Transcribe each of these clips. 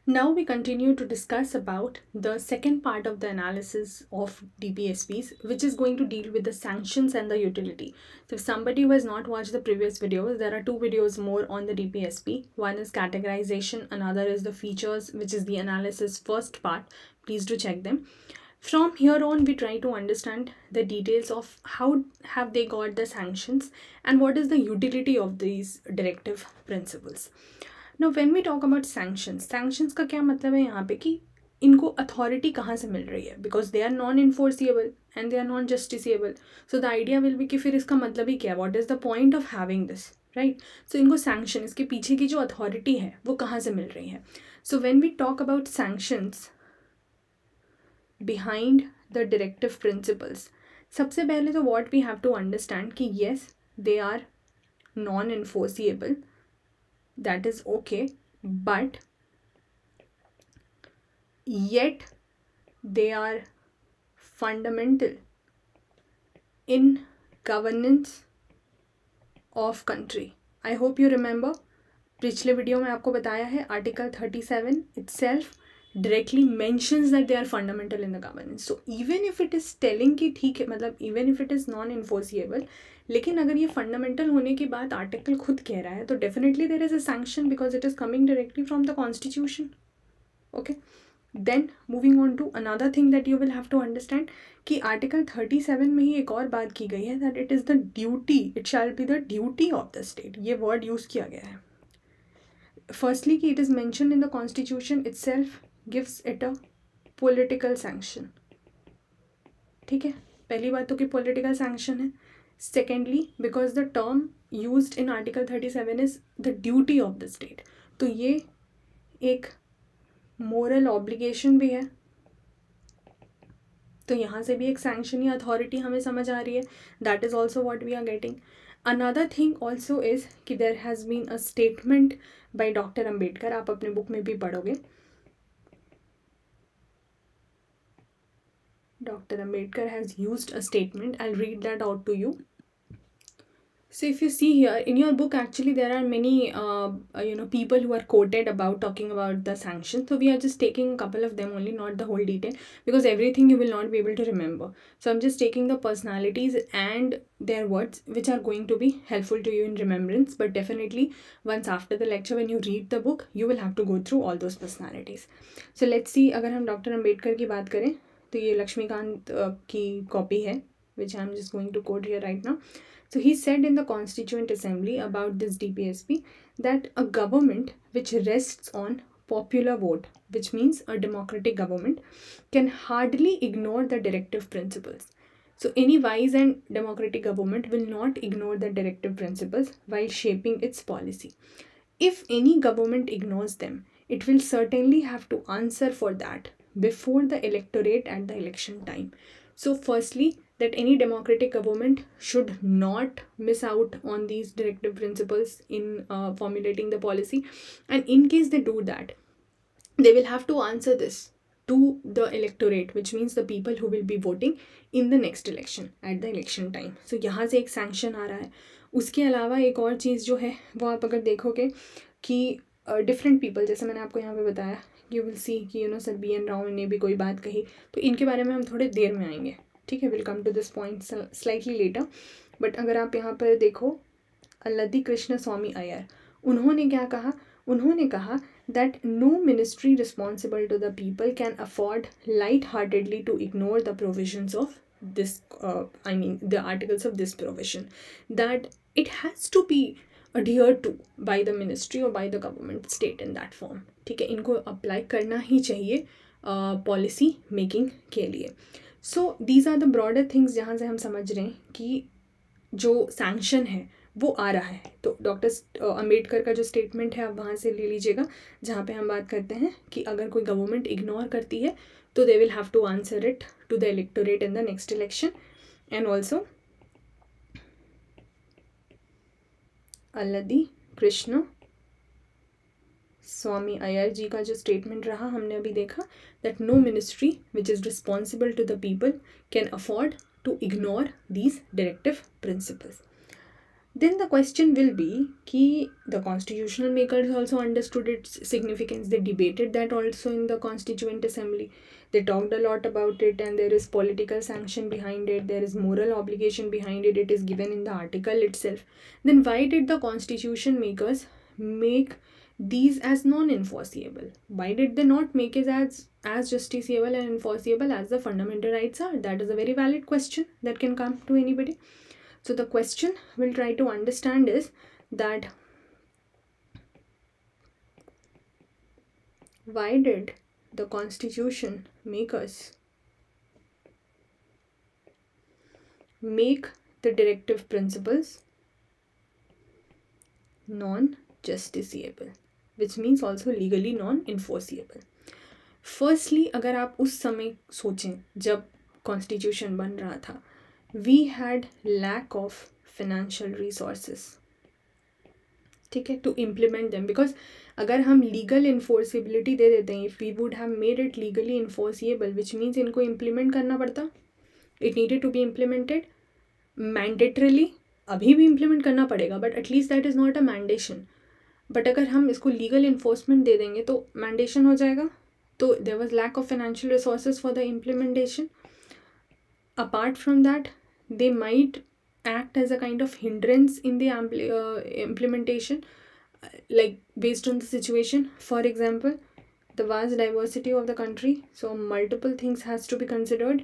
Now we continue to discuss about the second part of the analysis of DPSPs, which is going to deal with the sanctions and the utility. So if somebody who has not watched the previous videos, there are two videos more on the DPSP. One is categorization, another is the features, which is the analysis first part. Please do check them. From here on, we try to understand the details of how have they got the sanctions and what is the utility of these directive principles. Now when we talk about sanctions का क्या मतलब है यहाँ पे कि इनको authority कहाँ से मिल रही है, because they are non enforceable and they are non justiciable. So the idea will be कि फिर इसका मतलब ही क्या है, what is the point of having this, right. So इनको सैंक्शन, इसके पीछे की जो अथॉरिटी है वो कहाँ से मिल रही है. So when we talk about sanctions behind the directive principles, सबसे पहले तो what we have to understand कि yes they are non enforceable, that is okay, but yet they are fundamental in governance of country. I hope you remember, पिछले video में आपको बताया है article 37 itself directly mentions that they are fundamental in the governance. So even if it is telling कि ठीक है, मतलब even if it is non enforceable, लेकिन अगर ये फंडामेंटल होने की बात आर्टिकल खुद कह रहा है तो definitely there is a sanction because it is coming directly from the constitution. Okay, then moving on to another thing that you will have to understand कि आर्टिकल 37 में ही एक और बात की गई है that it is the duty, it shall be the duty of the state. ये वर्ड यूज़ किया गया है. फर्स्टली कि it is mentioned in the constitution itself gives it a political sanction. ठीक है, पहली बात तो कि पॉलिटिकल सैंक्शन है. Secondly, because the term used in Article 37 is the duty of the state, तो ये एक moral obligation भी है, तो यहाँ से भी एक sanction या authority हमें समझ आ रही है. That is also what we are getting. Another thing also is कि there has been a statement by Dr. Ambedkar, आप अपने बुक में भी पढ़ोगे. Dr. Ambedkar has used a statement. I'll read that out to you. So if you see here in your book, actually there are many people who are quoted about talking about the sanctions. So we are just taking a couple of them only, not the whole detail, because everything you will not be able to remember. So I'm just taking the personalities and their words which are going to be helpful to you in remembrance. But definitely once after the lecture, when you read the book, you will have to go through all those personalities. So let's see, अगर हम doctor Ambedkar की बात करें तो ये लक्ष्मीकांत की copy है, which I'm just going to quote here right now. So he said in the Constituent Assembly about this DPSP that a government which rests on popular vote, which means a democratic government, can hardly ignore the directive principles. So any wise and democratic government will not ignore the directive principles while shaping its policy. If any government ignores them, it will certainly have to answer for that before the electorate at the election time. So firstly, that any democratic government should not miss out on these directive principles in formulating the policy, and in case they do that, they will have to answer this to the electorate, which means the people who will be voting in the next election at the election time. So यहाँ से एक sanction आ रहा है. उसके अलावा एक और चीज़ जो है वो आप अगर देखोगे कि डिफरेंट पीपल, जैसे मैंने आपको यहाँ पे बताया, यू विल सी कि सर BN राव ने भी कोई बात कही, तो इनके बारे में हम थोड़े देर में आएंगे. ठीक है, will come to this point slightly later. But अगर आप यहाँ पर देखो, अल्लदी कृष्ण स्वामी अय्यर, उन्होंने क्या कहा? उन्होंने कहा that no ministry responsible to the people can afford light-heartedly to ignore the provisions of this, the articles of this provision, that it has to be adhered to by the ministry or by the government state in that form. ठीक है, इनको apply करना ही चाहिए policy making के लिए. So these are the broader things जहाँ से हम समझ रहे हैं कि जो सैंक्शन है वो आ रहा है. तो डॉक्टर अंबेडकर का जो स्टेटमेंट है आप वहाँ से ले लीजिएगा, जहाँ पे हम बात करते हैं कि अगर कोई गवर्नमेंट इग्नोर करती है तो they will have to answer it to the electorate in the next election. And also Alladi Krishna Swami Iyer ji का जो स्टेटमेंट रहा हमने अभी देखा, that no ministry which is responsible to the people can afford to ignore these directive principles. Then the question will be ki the constitutional makers also understood its significance. They debated that also in the Constituent Assembly. They talked a lot about it, and there is political sanction behind it. There is moral obligation behind it. It is given in the article itself. Then why did the constitution makers make these as non-enforceable? Why did they not make it as justiciable and enforceable as the fundamental rights are? That is a very valid question that can come to anybody. So the question we'll try to understand is that why did the constitution makers make the directive principles non-justiciable, which means also legally non-enforceable. Firstly अगर आप उस समय सोचें जब constitution बन रहा था, we had lack of financial resources, ठीक है, टू इम्प्लीमेंट देम. बिकॉज अगर हम लीगल इन्फोर्सिबिलिटी दे देते हैं, if we would have made it legally enforceable, which means इनको इम्प्लीमेंट करना पड़ता, it needed to be implemented mandatorily. अभी भी इम्प्लीमेंट करना पड़ेगा, but at least that is not a mandation. But अगर हम इसको लीगल इन्फोर्समेंट दे देंगे तो मैंडेशन हो जाएगा. तो there was lack of financial resources for the implementation. Apart from that, they might act as a kind of hindrance in the implementation, like based on the situation. For example, the vast diversity of the country, so multiple things has to be considered.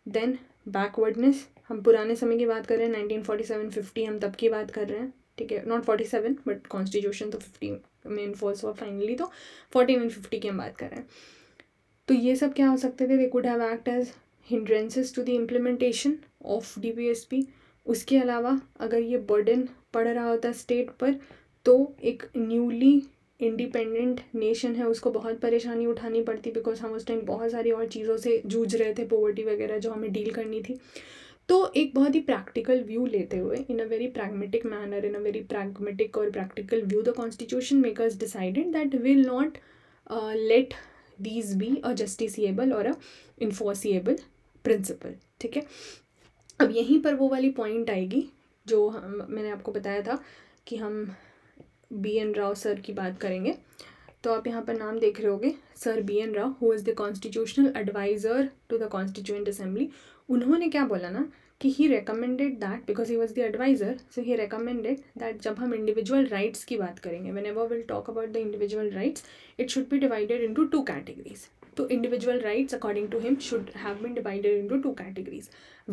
Then backwardness, हम पुराने समय की बात कर रहे हैं, 1947-50 हम तब की बात कर रहे हैं, ठीक है, नॉट 47 बट कॉन्स्टिट्यूशन तो 50 में इन्फोर्स हुआ फाइनली, तो 14 and 50 की हम बात कर रहे हैं. तो ये सब क्या हो सकते थे? They could have act as hindrances to the implementation of DPSP. उसके अलावा अगर ये बर्डन पड़ रहा होता स्टेट पर, तो एक न्यूली इंडिपेंडेंट नेशन है उसको बहुत परेशानी उठानी पड़ती, बिकॉज हम उस टाइम बहुत सारी और चीज़ों से जूझ रहे थे, पॉवर्टी वगैरह जो हमें डील करनी थी. तो एक बहुत ही प्रैक्टिकल व्यू लेते हुए, in a very pragmatic manner, in a very pragmatic और practical view, the constitution makers decided that will not let these be a justiciable और अ इन्फोर्सिएबल प्रिंसिपल. ठीक है, अब यहीं पर वो वाली पॉइंट आएगी जो मैंने आपको बताया था कि हम BN राव सर की बात करेंगे. तो आप यहाँ पर नाम देख रहे होगे, sir BN Rao, who is the constitutional adviser to the constituent assembly. उन्होंने क्या बोला ना कि he recommended that, because he was the adviser, so he recommended that जब हम इंडिविजुअल राइट्स की बात करेंगे, whenever will talk about the individual rights, it should be divided into 2 categories. तो individual rights according to him should have been divided into 2 categories.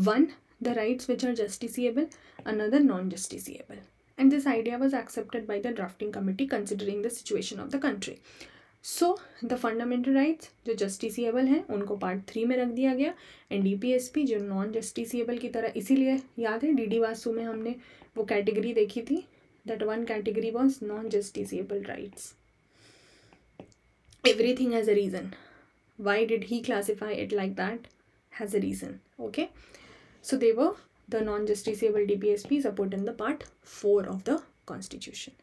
One, the rights which are justiciable, another non-justiciable. And this idea was accepted by the drafting committee considering the situation of the country. So the fundamental rights जो justiciable हैं उनको part 3 में रख दिया गया, and DPSP जो non justiciable की तरह, इसीलिए याद है DD वासु में हमने वो कैटेगरी देखी थी, that one category was non-justiciable rights. Everything has a reason. Why did he classify it like that? Has a reason. Okay, so they were the non-justiciable DPSPs are put in the part 4 of the constitution.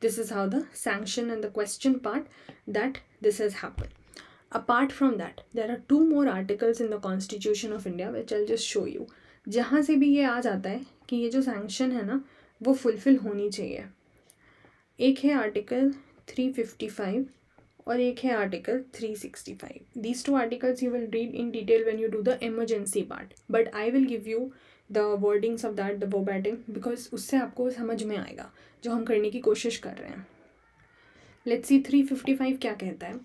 This is how the sanction and the question part that this has happened. Apart from that, there are 2 more articles in the Constitution of India which I'll just show you. जहाँ से भी ये आ जाता है कि ये जो sanction है ना वो फुलफिल होनी चाहिए. एक है आर्टिकल 355 और एक है article 365. These 2 articles you will read in detail when you do the emergency part, but I will give you the wordings of that, the verbatim, because उससे आपको समझ में आएगा जो हम करने की कोशिश कर रहे हैं. Let's see 355 क्या कहता है.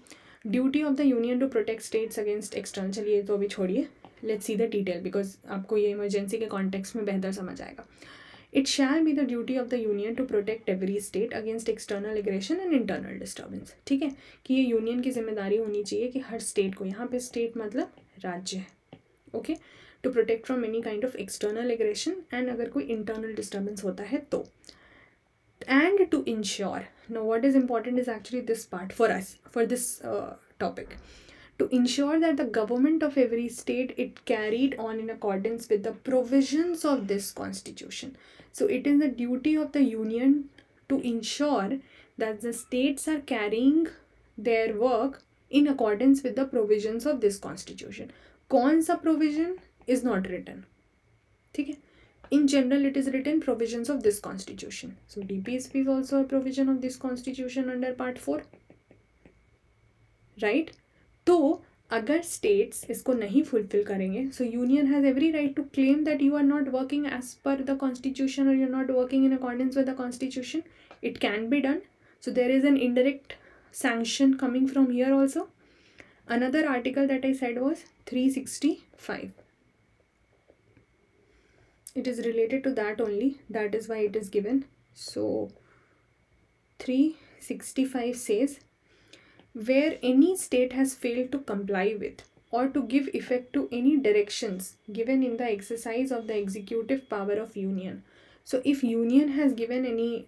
Duty of the union to protect states against external, चलिए तो अभी छोड़िए, let's see the detail because आपको ये इमरजेंसी के कॉन्टेक्स्ट में बेहतर समझ आएगा. It shall be the duty of the union to protect every state against external aggression and internal disturbance. ठीक है, कि ये यूनियन की जिम्मेदारी होनी चाहिए कि हर स्टेट को, यहाँ पे स्टेट मतलब राज्य है, okay, to protect from any kind of external aggression and अगर कोई इंटरनल डिस्टर्बेंस होता है तो, and to ensure, now what is important is actually this part for us, for this topic, to ensure that the government of every state it carried on in accordance with the provisions of this constitution. So it is the duty of the union to ensure that the states are carrying their work in accordance with the provisions of this constitution. कौन सा provision is not written, ठीक है, In general, it is written provisions of this constitution. So DPSP is also a provision of this constitution under part 4, right? तो अगर states इसको नहीं fulfill करेंगे, so union has every right to claim that you are not working as per the constitution or you're not working in accordance with the constitution. It can be done. So there is an indirect sanction coming from here also. Another article that I said was 365. It is related to that only. That is why it is given. So 365 says, where any state has failed to comply with or to give effect to any directions given in the exercise of the executive power of union. So if union has given any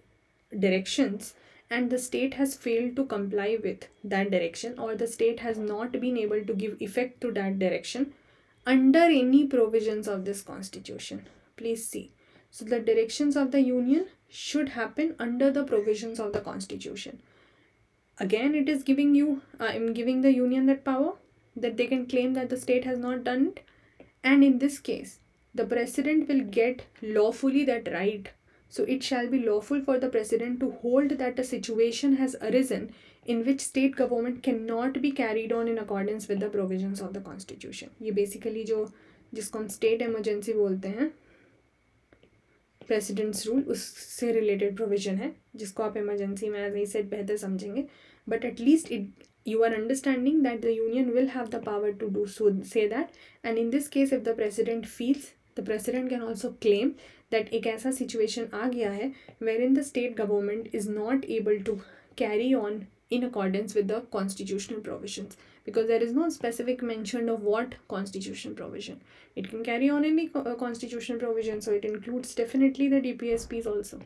directions and the state has failed to comply with that direction, or the state has not been able to give effect to that direction under any provisions of this constitution, please see. So the directions of the union should happen under the provisions of the constitution. Again, it is giving the union that power that they can claim that the state has not done it. And in this case, the president will get lawfully that right. So it shall be lawful for the president to hold that a situation has arisen in which state government cannot be carried on in accordance with the provisions of the constitution. ये basically जिसको हम state emergency बोलते हैं, presidents rule, उससे related provision है जिसको आप emergency में एज आई सेड बेहतर समझेंगे. But at least you are understanding that the union will have the power to do so, say that. And in this case, if the president feels, the president can also claim that एक ऐसा situation आ गया है wherein the state government is not able to carry on in accordance with the constitutional provisions, because there is no specific mention of what constitutional provision. It can carry on any constitutional provision, so it includes definitely the DPSPs also.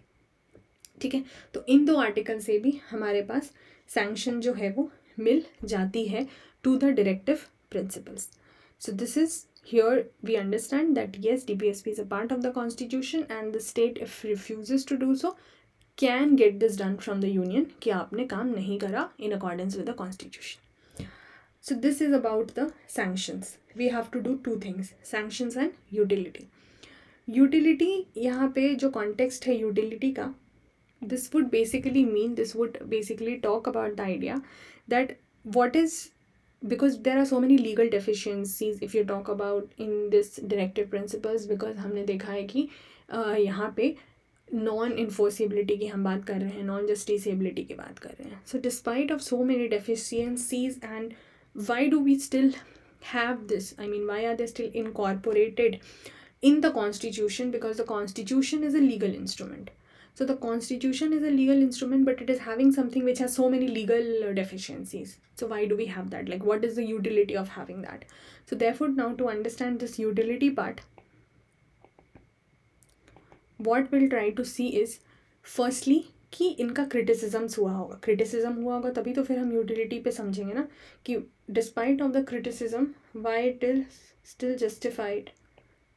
ठीक है, तो इन दो article से भी हमारे पास sanction जो है वो मिल जाती है to the directive principles. So this is, here we understand that yes, DPSP is a part of the constitution and the state, if refuses to do so, can get this done from the union कि आपने काम नहीं करा in accordance with the constitution. So this is about the sanctions. We have to do two things, sanctions and utility. Utility, यहाँ पे जो context है utility का, this would basically talk about the idea that what is, because there are so many legal deficiencies if you talk about in this directive principles, because हमने देखा है कि यहाँ पे नॉन इन्फोर्सिबिलिटी की हम बात कर रहे हैं, नॉन जस्टिसेबिलिटी की बात कर रहे हैं. So despite of so many deficiencies, and why do we still have this, I mean why are they still incorporated in the constitution? Because the constitution is a legal instrument. So the constitution is a legal instrument, but it is having something which has so many legal deficiencies. So why do we have that? Like, what is the utility of having that? So therefore, now to understand this utility part, what we'll try to see is, firstly, कि इनका criticisms हुआ होगा तभी तो फिर हम utility पे समझेंगे ना, कि despite of the criticism why it is still justified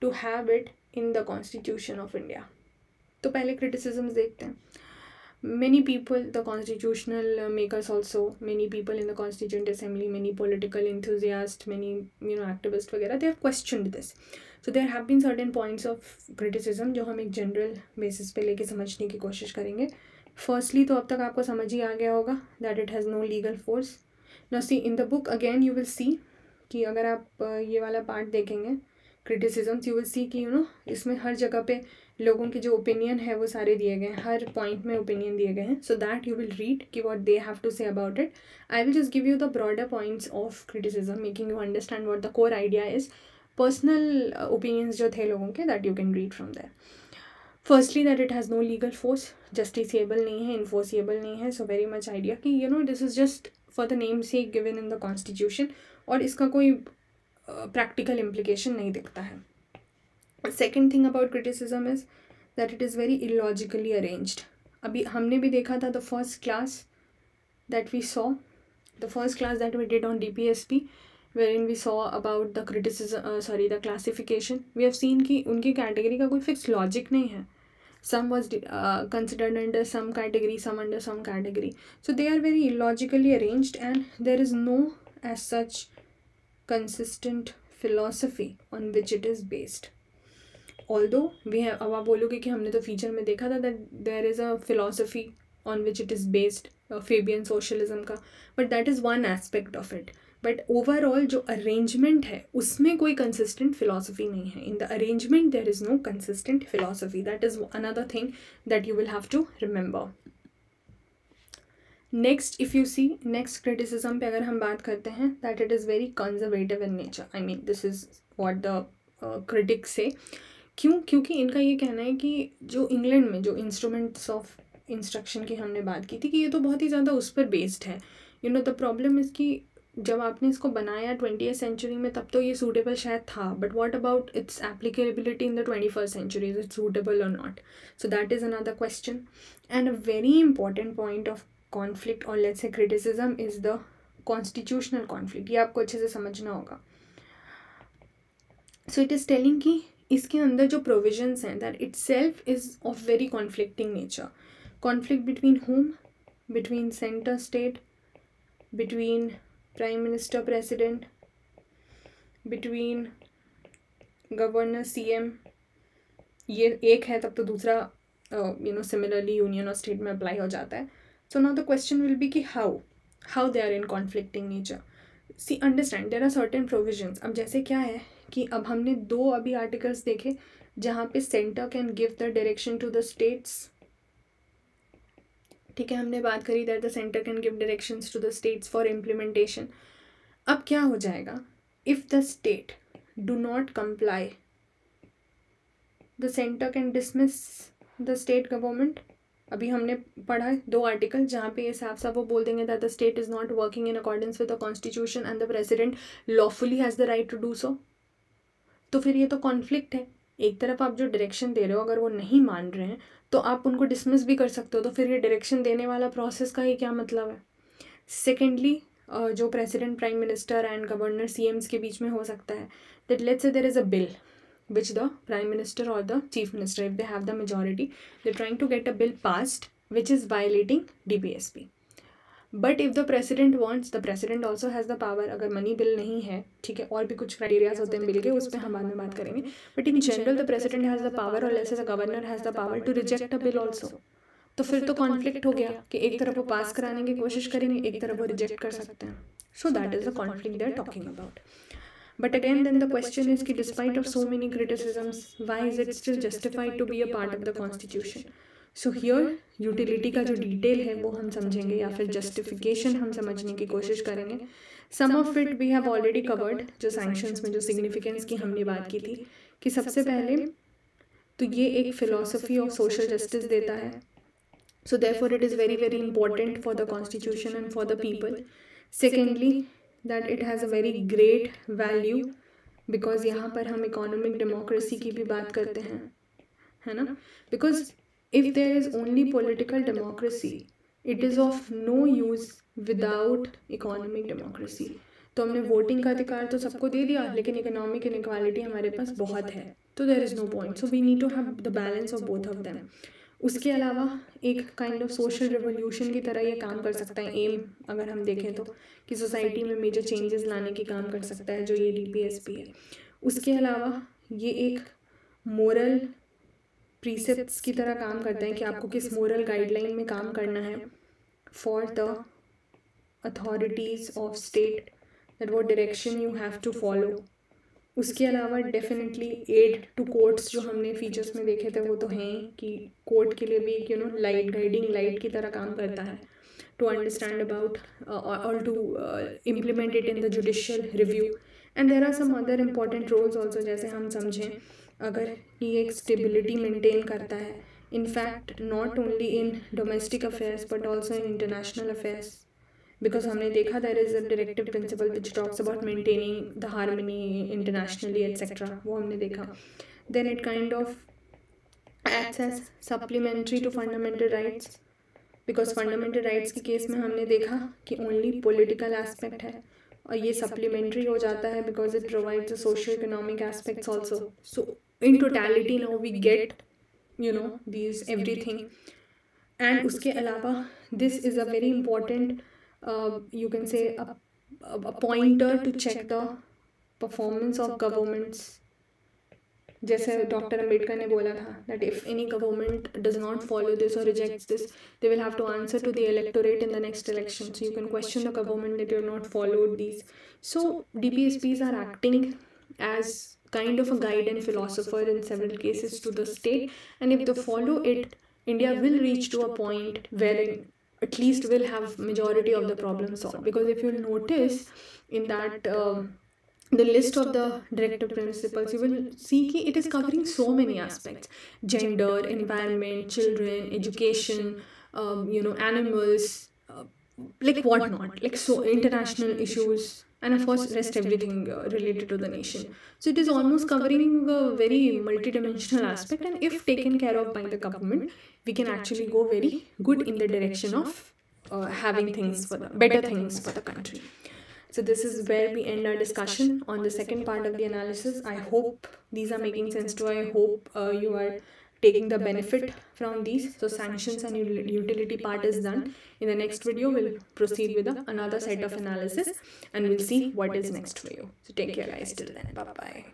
to have it in the constitution of India. तो पहले क्रिटिसिजम्स देखते हैं. Many people, the constitutional makers also, many people in the Constituent Assembly, many political enthusiasts, many activists वगैरह, they have questioned this. So there have been certain points of criticism जो हम एक general basis पे लेके समझने की कोशिश करेंगे. Firstly, तो अब तक आपको समझ ही आ गया होगा that it has no legal force. Now see, in the book again you will see कि अगर आप ये वाला part देखेंगे criticisms, you will see कि इसमें हर जगह पे लोगों के जो ओपिनियन है वो सारे दिए गए हैं, हर पॉइंट में ओपिनियन दिए गए हैं. So that you will read कि what they have to say about it. I will just give you the broader points of criticism, making you understand what the core idea is. Personal opinions जो थे लोगों के, that you can read from there. Firstly that it has no legal force, justiciable नहीं है, enforceable नहीं है. So very much idea कि this is just for the name से गिवन इन द कॉन्स्टिट्यूशन, और इसका कोई प्रैक्टिकल इम्प्लीकेशन नहीं दिखता है. Second thing about criticism is that it is very illogically arranged. अभी हमने भी देखा था the first class that we saw, the first class that we did on DPSP, wherein we saw about the criticism, the classification. We have seen कि उनकी category का कोई fixed logic नहीं है. Some was considered under some category, some under some category. So they are very illogically arranged, and there is no as such consistent philosophy on which it is based. Although we have, अब आप बोलोगे कि हमने तो feature में देखा था that there is a philosophy on which it is based, Fabian socialism का, but that is one aspect of it. But overall जो अरेंजमेंट है उसमें कोई कंसिस्टेंट फिलोसफी नहीं है. In the arrangement there is no consistent philosophy. That is another thing that you will have to remember. Next if you see, next criticism पे अगर हम बात करते हैं, that it is very conservative in nature. I mean this is what the critics से. क्यों? क्योंकि इनका ये कहना है कि जो इंग्लैंड में जो इंस्ट्रूमेंट्स ऑफ इंस्ट्रक्शन की हमने बात की थी कि ये तो बहुत ही ज़्यादा उस पर बेस्ड है. You know the problem is कि जब आपने इसको बनाया 20th सेंचुरी में तब तो ये सूटेबल शायद था, but what about its applicability in the 21st century, is it suitable और not? So that is another question. And a very important point of conflict और let's say criticism is the constitutional conflict. ये आपको अच्छे से समझना होगा. So it is telling कि इसके अंदर जो प्रोविजंस हैं that itself is of very conflicting nature. Conflict between home, between centre state, between prime minister president, between governor CM. ये एक है तब तो दूसरा सिमिलरली यूनियन और स्टेट में अप्लाई हो जाता है. So now the question will be कि how they are in conflicting nature. See understand there are certain provisions. अब जैसे क्या है कि अब हमने 2 अभी आर्टिकल्स देखे जहाँ पे center can give the direction to the states. ठीक है, हमने बात करी that the center can give directions to the states for implementation. अब क्या हो जाएगा if the state do not comply, the center can dismiss the state government. अभी हमने पढ़ा 2 आर्टिकल जहाँ पे ये साफ साफ वो बोल देंगे that the state is not working in accordance with the constitution and the president lawfully has the right to do so. तो फिर ये तो कॉन्फ्लिक्ट है. एक तरफ आप जो डायरेक्शन दे रहे हो अगर वो नहीं मान रहे हैं तो आप उनको डिसमिस भी कर सकते हो. तो फिर ये डायरेक्शन देने वाला प्रोसेस का ही क्या मतलब है? सेकेंडली जो president, prime minister and governor CMs के बीच में हो सकता है that let's say there is a bill which the prime minister or the chief minister, if they have the majority, they're trying to get a bill passed which is violating DPSP. But if the president wants, the president also has the power. अगर money bill नहीं है, ठीक है, और भी कुछ criterias होते हैं बिल के, उस पर हम बाद में बात करेंगे. But in general the president has the power और let's say the governor has the power to reject a bill also. तो फिर तो कॉन्फ्लिक्ट हो गया कि एक तरफ वो पास कराने की कोशिश करेंगे, एक तरफ वो रिजेक्ट कर सकते हैं. So that is the conflict they are talking about. But again, then the question is कि despite of so many criticisms, why is it still justified to be a part of the constitution? So here, utility का जो detail है वो हम समझेंगे या फिर justification हम समझने की कोशिश करेंगे. Some of it we have already covered, जो sanctions में जो significance की हमने बात की थी कि सबसे पहले तो ये एक philosophy of social justice देता है. So therefore it is very very important for the constitution and for the people. Secondly, that it has a very great value because यहाँ पर हम economic democracy की भी बात करते हैं, है ना? Because if there is only political democracy, it is of no use without economic democracy. तो हमने वोटिंग का अधिकार तो सबको दे दिया लेकिन इकोनॉमिक इनइक्वालिटी हमारे पास बहुत है, तो there is no point. So we need to have the balance of both of them. उसके अलावा एक काइंड ऑफ सोशल रिवोल्यूशन की तरह ये काम कर सकता है. एम अगर हम देखें तो कि सोसाइटी में मेजर चेंजेस लाने की काम कर सकता है जो ये DPSP है. उसके अलावा ये एक मोरल प्रीसेप्ट्स की तरह काम करता है कि आपको किस मोरल गाइडलाइन में काम करना है for the authorities of state, that वो direction you have to follow. उसके अलावा डेफिनेटली एड टू कोर्ट्स जो हमने फीचर्स में देखे थे वो तो हैं कि कोर्ट के लिए भी एक लाइट गाइडिंग लाइट की तरह काम करता है टू अंडरस्टैंड अबाउट और to implement it in the judicial review. And there are some other important roles also, जैसे हम समझें अगर ये एक स्टेबिलिटी मेंटेन करता है in fact not only in domestic affairs but also in international affairs. Because हमने देखा there is a directive principle which talks about maintaining the harmony internationally etcetera, वो हमने देखा. Then it kind of acts as supplementary to fundamental rights because fundamental rights के case में हमने देखा कि ओनली पॉलिटिकल एस्पेक्ट है और ये सप्लीमेंट्री हो जाता है because it provides the social economic aspects also. So in totality now we get these everything. And उसके अलावा this is a very important you can say a pointer to check the performance of governments जैसे doctor Ambedkar ने बोला था that if any government does not follow this or rejects this, they will have to answer to the electorate in the next election. So you can question the government that you have not followed these. So DPSPs are acting as kind of a guide and philosopher in several cases to the state, and if they follow it, India will reach to a point wherein at least will have majority of the problem solved. Because if you'll notice in that the list of the directive principles, you will see that it is covering so many aspects: gender, environment, children, education, animals, like whatnot, like so international issues, and of course rest everything related to the nation. So it is almost covering a very multidimensional aspect, and if taken care of by the government, we can actually go very good in the direction of having things for the better things for the country. So this is where we end our discussion on the second part of the analysis. I hope these are making sense to you. I hope you are taking the benefit from these. So sanctions and utility part is done. In the next video, we'll proceed with another set of analysis, and we'll see what is next for you. So take care guys, till then. Bye bye.